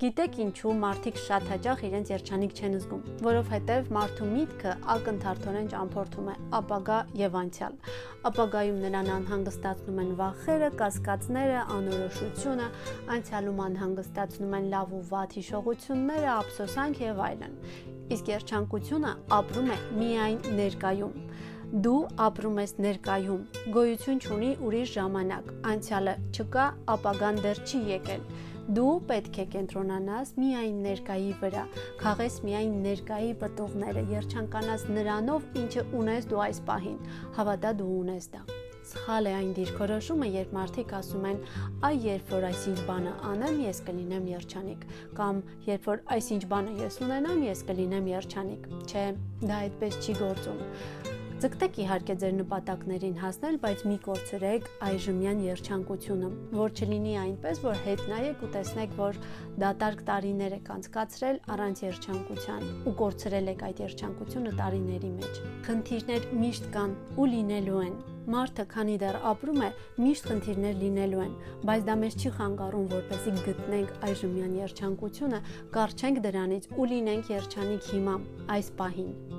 Գիտեք ինչու մարդիկ շատ հաճախ իրենց երջանիկ չեն զգում, որովհետև մարդու միտքը ակնթարթորեն ճամփորդում է ապագա եւ անցյալ։ Ապագայում նրան անհանգստացնում են վախերը, կասկածները, անորոշությունը, անցյալում անհանգստացնում են լավ ու վատ հիշողությունները, ափսոսանք եւ այլն։ Իսկ երջանկությունը ապրում է միայն ներկայում։ Դու ապրում ես ներկայում, գոյություն չունի ուրիշ ժամանակ, անցյալը չկա, ապագան դեռ չի եկել։ Դու պետք է կենտրոնանաս միայն ներկայի վրա, քաղես միայն ներկայի պտուղները, երջանկանաս նրանով, ինչը ունես դու այս պահին, հավատա դու ունես դա։ Սխալ է այն դիրքորոշումը, երբ մարդիկ ասում են, այ երբ որ այսինչ բանը անեմ, ես կլինեմ երջանիկ, կամ երբ որ այսինչ բանը ես ունենամ, ես կլինեմ երջանիկ։ Չէ, դա այդպես չի գործում։ Ձգտեք իհարկե ձեր նպատակներին հասնել, բայց մի կորցրեք այժմյան երջանկությունը, որ չլինի այնպես, որ հետ նայեք ու տեսնեք, որ դատարկ տարիներ եք անցկացրել առանց երջանկության ու կորցրել եք այդ երջանկությունը տարիների մեջ։ Խնդիրներ միշտ կան ու լինելու են։ Մարդը, քանի դեռ ապրում է, միշտ խնդիրներ լինելու են, բայց դա մեզ չի խանգարում, որպեսզի գտնենք այժմյան երջանկությունը, կառչենք դրանից ու լինենք երջանիկ հիմա, այս պահին։